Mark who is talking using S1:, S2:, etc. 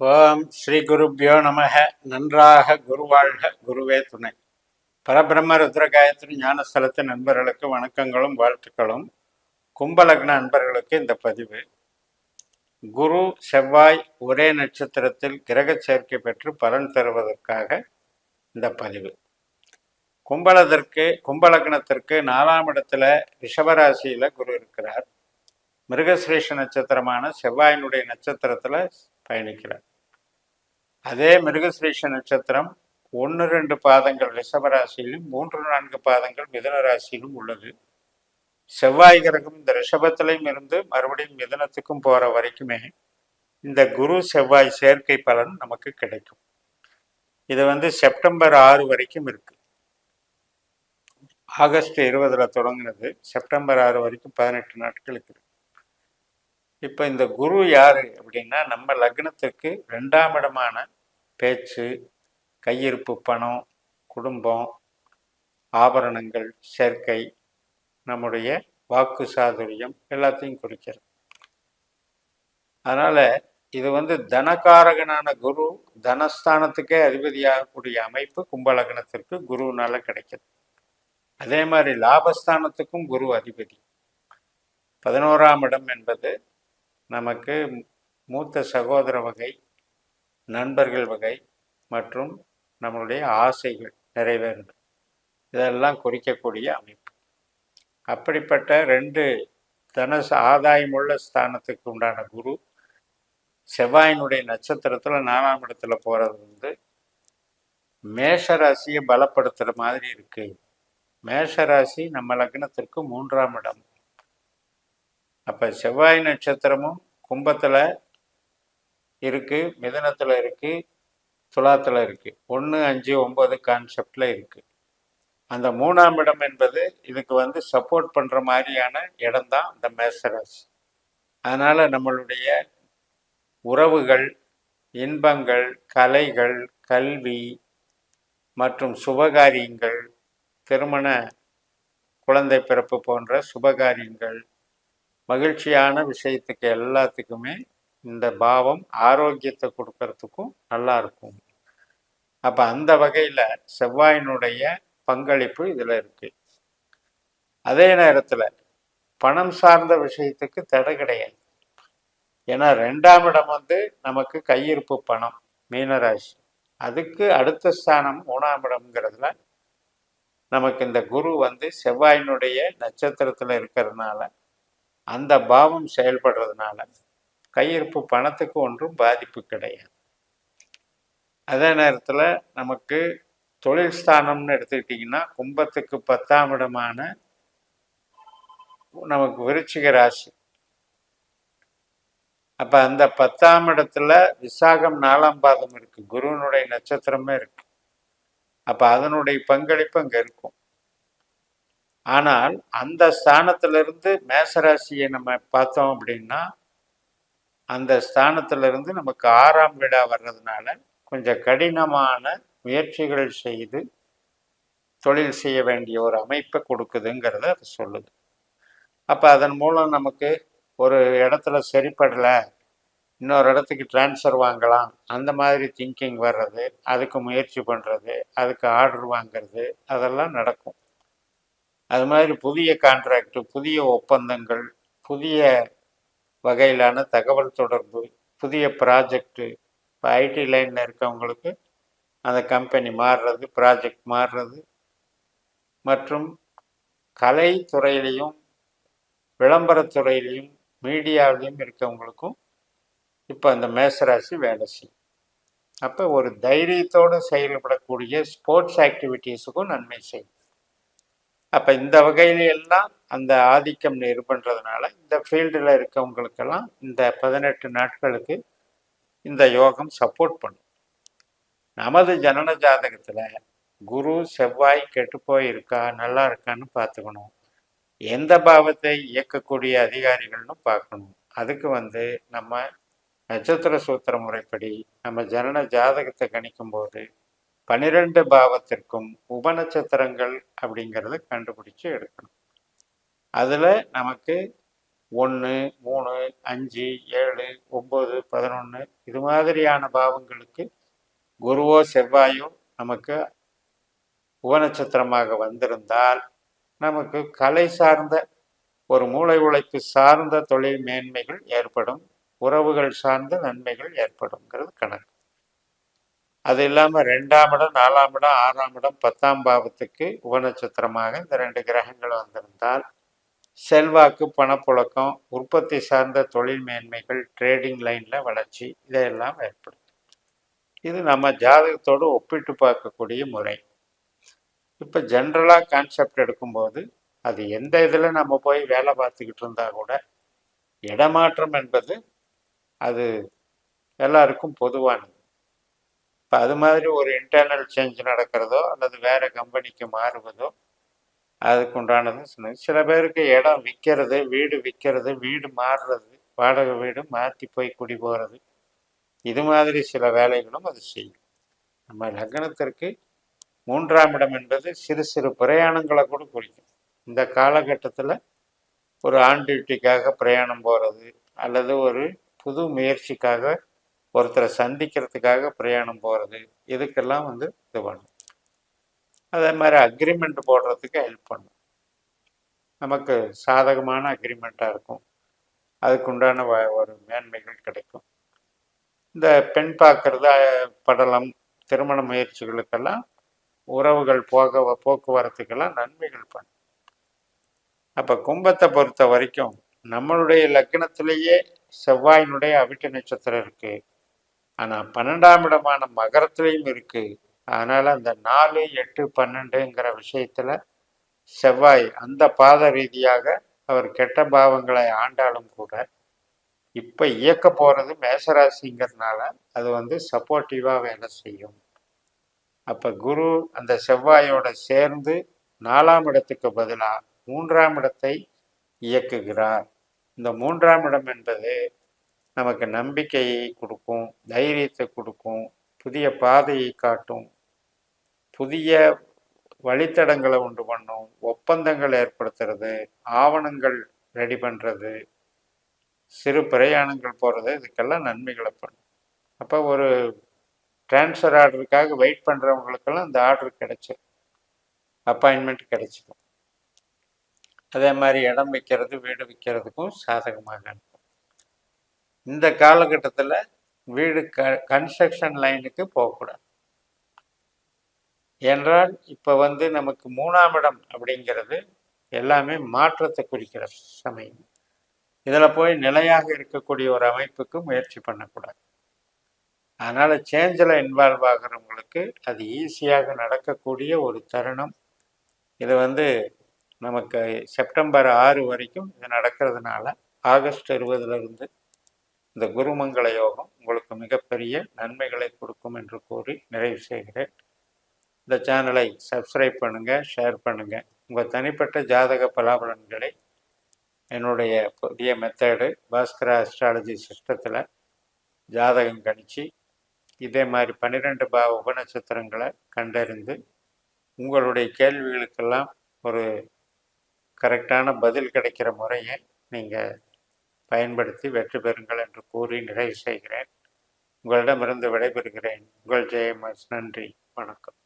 S1: ஓம் ஸ்ரீ குருப்யோ நமக. நன்றாக குருவாழ்க, குருவே துணை. பரபிரம்ம ருத்ர காயத்ரி ஞானஸ்தலத்து நண்பர்களுக்கு வணக்கங்களும் வாழ்த்துக்களும். கும்பலக்ன நண்பர்களுக்கு இந்த பதிவு. குரு செவ்வாய் ஒரே நட்சத்திரத்தில் கிரக சேர்க்கை பெற்று பலன் தருவதற்காக இந்த பதிவு. கும்பலக்னத்திற்கு 4ஆம் இடத்துல ரிஷபராசியில குரு இருக்கிறார். மிருகசிரேஷ நட்சத்திரமான செவ்வாயினுடைய நட்சத்திரத்துல பயணிக்கிறார். அதே மிருகசிரேஷ நட்சத்திரம் 1-2 பாதங்கள் ரிஷபராசியிலும் 3-4 பாதங்கள் மிதுன ராசியிலும் உள்ளது. செவ்வாய் கிரகம் இந்த ரிஷபத்திலையும் இருந்து மறுபடியும் மிதுனத்துக்கும் போற வரைக்குமே இந்த குரு செவ்வாய் சேர்க்கை பலன் நமக்கு கிடைக்கும். இது செப்டம்பர் 6 வரைக்கும் இருக்கு. ஆகஸ்ட் 20 தொடங்கினது, செப்டம்பர் 6 வரைக்கும் 18 நாட்களுக்கு இருக்கு. இப்போ இந்த குரு யாரு அப்படின்னா, நம்ம லக்னத்துக்கு 2ஆம் இடமான பேச்சு, கையிருப்பு, பணம், குடும்பம், ஆபரணங்கள் சேர்க்கை, நம்முடைய வாக்கு சாதுரியம் எல்லாத்தையும் குறிக்கிறது. அதனால இது தனகாரகனான குரு, தனஸ்தானத்துக்கே அதிபதியாகக்கூடிய அமைப்பு கும்பலக்னத்திற்கு குருனால கிடைக்கிறது. அதே மாதிரி லாபஸ்தானத்துக்கும் குரு அதிபதி. 11ஆம் இடம் என்பது நமக்கு மூத்த சகோதர வகை, நண்பர்கள் வகை மற்றும் நம்மளுடைய ஆசைகள் நிறைவேறுது, இதெல்லாம் குறிக்கக்கூடிய அமைப்பு. அப்படிப்பட்ட 2 தனசு ஆதாயமுள்ள ஸ்தானத்துக்கு உண்டான குரு செவ்வாயினுடைய நட்சத்திரத்துல 4ஆம் இடத்துல போறது மேஷராசியை பலப்படுத்துற மாதிரி இருக்கு. மேஷராசி நம்ம லக்னத்திற்கு 3ஆம் இடம். அப்ப செவ்வாய் நட்சத்திரமும் கும்பத்துல இருக்கு, மிதனத்துல இருக்கு, துலாத்துல இருக்கு. 1, 5, 9 கான்செப்ட்ல இருக்கு. அந்த 3ஆம் இடம் என்பது இதுக்கு சப்போர்ட் பண்ற மாதிரியான இடம் தான் இந்த மேஷராசி. அதனால நம்மளுடைய உறவுகள், இன்பங்கள், கலைகள், கல்வி மற்றும் சுபகாரியங்கள், திருமண, குழந்தை பிறப்பு போன்ற சுபகாரியங்கள், மகிழ்ச்சியான விஷயத்துக்கு எல்லாத்துக்குமே இந்த பாவம் ஆரோக்கியத்தை கொடுக்கறதுக்கும் நல்லா இருக்கும். அப்ப அந்த வகையில செவ்வாயினுடைய பங்களிப்பு இதுல இருக்கு. அதே நேரத்துல பணம் சார்ந்த விஷயத்துக்கு தடை கிடையாது. ஏன்னா 2ஆம் இடம் நமக்கு கையிருப்பு பணம், மீனராசி. அதுக்கு அடுத்த ஸ்தானம் 3ஆம் இடம்ங்கிறதுல நமக்கு இந்த குரு செவ்வாயினுடைய நட்சத்திரத்துல இருக்கிறதுனால, அந்த பாவம் செயல்படுறதுனால கையிருப்பு பணத்துக்கு ஒன்றும் பாதிப்பு கிடையாது. அதே நேரத்தில் நமக்கு தொழில் ஸ்தானம்னு எடுத்துக்கிட்டிங்கன்னா, கும்பத்துக்கு 10ஆம் இடமான நமக்கு விருச்சிக ராசி. அப்போ அந்த 10ஆம் இடத்துல விசாகம் 4ஆம் பாதம் இருக்கு, குருவினுடைய நட்சத்திரமே இருக்கு. அப்போ அதனுடைய பங்களிப்பு அங்கே இருக்கும். ஆனால் அந்த ஸ்தானத்திலிருந்து மேசராசியை நம்ம பார்த்தோம் அப்படின்னா, அந்த ஸ்தானத்திலிருந்து நமக்கு 6ஆம் வீடாக வர்றதுனால கொஞ்சம் கடினமான முயற்சிகள் செய்து தொழில் செய்ய வேண்டிய ஒரு அமைப்பை கொடுக்குதுங்கிறத அது சொல்லுது. அப்போ அதன் மூலம் நமக்கு ஒரு இடத்துல சரிப்படலை, இன்னொரு இடத்துக்கு டிரான்ஸ்ஃபர் வாங்கலாம், அந்த மாதிரி திங்கிங் வர்றது, அதுக்கு முயற்சி பண்ணுறது, அதுக்கு ஆர்டர் வாங்கிறது, அதெல்லாம் நடக்கும். அது மாதிரி புதிய கான்ட்ராக்டு, புதிய ஒப்பந்தங்கள், புதிய வகையிலான தகவல் தொடர்பு, புதிய ப்ராஜெக்டு. இப்போ ஐடி லைனில் இருக்கவங்களுக்கு அந்த கம்பெனி மாறுறது, ப்ராஜெக்ட் மாறுறது, மற்றும் கலைத்துறையிலையும் விளம்பரத்துறையிலையும் மீடியாவிலையும் இருக்கவங்களுக்கும் இப்போ அந்த மேசராசி வேலை செய்யும். அப்போ ஒரு தைரியத்தோடு செயல்படக்கூடிய ஸ்போர்ட்ஸ் ஆக்டிவிட்டீஸுக்கும் நன்மை செய்யும். அப்போ இந்த வகையில எல்லாம் அந்த ஆதிக்கம் இது பண்ணுறதுனால இந்த ஃபீல்டில் இருக்கவங்களுக்கெல்லாம் இந்த 18 நாட்களுக்கு இந்த யோகம் சப்போர்ட் பண்ணும். நமது ஜனன ஜாதகத்தில் குரு செவ்வாய் கெட்டு போயிருக்கா, நல்லா இருக்கான்னு பார்த்துக்கணும். எந்த பாவத்தை இயக்கக்கூடிய அதிகாரிகள்னு பார்க்கணும். அதுக்கு நம்ம நட்சத்திர சூத்திர முறைப்படி நம்ம ஜனன ஜாதகத்தை கணிக்கும் போது 12 பாவத்திற்கும் உபநட்சத்திரங்கள் அப்படிங்கிறத கண்டுபிடிச்சு எடுக்கணும். அதில் நமக்கு 1, 3, 5, 7, 9, 11 இது மாதிரியான பாவங்களுக்கு குருவோ செவ்வாயோ நமக்கு உபநட்சத்திரமாக வந்திருந்தால் நமக்கு கலை சார்ந்த ஒரு மூளை உழைப்பு சார்ந்த தொழில் மேன்மைகள் ஏற்படும், உறவுகள் சார்ந்த நன்மைகள் ஏற்படும்ங்கிறது கணக்கு. அது இல்லாமல் 2ஆம் இடம், 4ஆம் இடம், 6ஆம் இடம், 10ஆம் பாவத்துக்கு உபநட்சத்திரமாக இந்த 2 கிரகங்கள் வந்திருந்தால் செல்வாக்கு, பணப்புழக்கம், உற்பத்தி சார்ந்த தொழில் மேன்மைகள், ட்ரேடிங் லைனில் வளர்ச்சி இதையெல்லாம் ஏற்படும். இது நம்ம ஜாதகத்தோடு ஒப்பிட்டு பார்க்கக்கூடிய முறை. இப்போ ஜென்ரலாக கான்செப்ட் எடுக்கும்போது அது எந்த இதில் நம்ம போய் வேலை பார்த்துக்கிட்டு இருந்தால் கூட இடமாற்றம் என்பது அது எல்லாருக்கும் பொதுவானது. இப்போ அது மாதிரி ஒரு இன்டர்னல் சேஞ்ச் நடக்கிறதோ அல்லது வேற கம்பெனிக்கு மாறுவதோ அதுக்கு உண்டானது. சில பேருக்கு இடம் விற்கிறது, வீடு விற்கிறது, வீடு மாறுறது, வாடகை வீடு மாற்றி போய் குடி போகிறது, இது மாதிரி சில வேலைகளும் அது செய்யும். நம்ம லக்னத்திற்கு 3ஆம் இடம் என்பது சிறு சிறு பிரயாணங்களை கூட குறிக்கும். இந்த காலகட்டத்தில் ஒரு ஆன் டியூட்டிக்காக பிரயாணம் போகிறது அல்லது ஒரு புது முயற்சிக்காக ஒருத்தரை சந்திக்கிறதுக்காக பிரயாணம் போகிறது, இதுக்கெல்லாம் இது பண்ணும். அதே மாதிரி அக்ரிமெண்ட் போடுறதுக்கு ஹெல்ப் பண்ணும். நமக்கு சாதகமான அக்ரிமெண்ட்டாக இருக்கும், அதுக்குண்டான ஒரு மேன்மைகள் கிடைக்கும். இந்த பெண் பார்க்கறது, படலம், திருமண முயற்சிகளுக்கெல்லாம் உறவுகள் போக்குவரத்துக்கெல்லாம் நன்மைகள் பண்ணும். அப்போ கும்பத்தை பொறுத்த வரைக்கும் நம்மளுடைய லக்னத்திலேயே செவ்வாயினுடைய அவிட்ட நட்சத்திரம் இருக்கு, ஆனால் 12ஆம் இடமான மகரத்திலையும் இருக்கு. அதனால அந்த 4, 8, 12ங்கிற விஷயத்துல செவ்வாய் அந்த பாத ரீதியாக அவர் கெட்ட பாவங்களை ஆண்டாலும் கூட இப்ப இயக்க போறது மேசராசிங்கிறதுனால அது சப்போர்ட்டிவா வேலை செய்யும். அப்ப குரு அந்த செவ்வாயோட சேர்ந்து 4ஆம் இடத்துக்கு பதிலாக 3ஆம் இடத்தை இயக்குகிறார். இந்த 3ஆம் இடம் என்பது நமக்கு நம்பிக்கையை கொடுக்கும், தைரியத்தை கொடுக்கும், புதிய பாதையை காட்டும், புதிய வழித்தடங்களை உண்டு பண்ணும், ஒப்பந்தங்கள் ஏற்படுத்துறது, ஆவணங்கள் ரெடி பண்ணுறது, சிறு பிரயாணங்கள் போகிறது, இதுக்கெல்லாம் நன்மைகளை பண்ணும். அப்போ ஒரு டிரான்ஸ்ஃபர் ஆர்டருக்காக வெயிட் பண்ணுறவங்களுக்கெல்லாம் இந்த ஆர்டர் கிடைச்சிடும், அப்பாயின்மெண்ட் கிடைச்சிடும். அதே மாதிரி இடம் விற்கிறது, வீடு விற்கிறதுக்கும் சாதகமாக இருக்கும். இந்த காலகட்டத்தில் வீடு கன்ஸ்ட்ரக்ஷன் லைனுக்கு போகக்கூடாது. என்றால் இப்போ நமக்கு 3ஆம் இடம் அப்படிங்கிறது எல்லாமே மாற்றத்தை குறிக்கிற சமயம். இதில் போய் நிலையாக இருக்கக்கூடிய ஒரு அமைப்புக்கு முயற்சி பண்ணக்கூடாது. அதனால் சேஞ்சில் இன்வால்வ் ஆகிறவங்களுக்கு அது ஈஸியாக நடக்கக்கூடிய ஒரு தருணம். இது நமக்கு செப்டம்பர் 6 வரைக்கும் இது நடக்கிறதுனால ஆகஸ்ட் 20லிருந்து இந்த குருமங்கள யோகம் உங்களுக்கு மிகப்பெரிய நன்மைகளை கொடுக்கும் என்று கூறி நிறைவு செய்கிறேன். இந்த சேனலை சப்ஸ்கிரைப் பண்ணுங்கள், ஷேர் பண்ணுங்கள். உங்கள் தனிப்பட்ட ஜாதக பலாபலன்களை என்னுடைய புதிய மெத்தடு பாஸ்கரா அஸ்ட்ராலஜி சிஸ்டத்தில் ஜாதகம் கணிச்சு இதே மாதிரி 12 பாவ உபநட்சத்திரங்களை கண்டறிந்து உங்களுடைய கேள்விகளுக்கெல்லாம் ஒரு கரெக்டான பதில் கிடைக்கிற முறையை நீங்கள் பயன்படுத்தி வெற்றி பெறுங்கள் என்று கூறி நிறைவு செய்கிறேன். உங்களிடமிருந்து விடைபெறுகிறேன். உங்கள் ஜெயமஸ். நன்றி, வணக்கம்.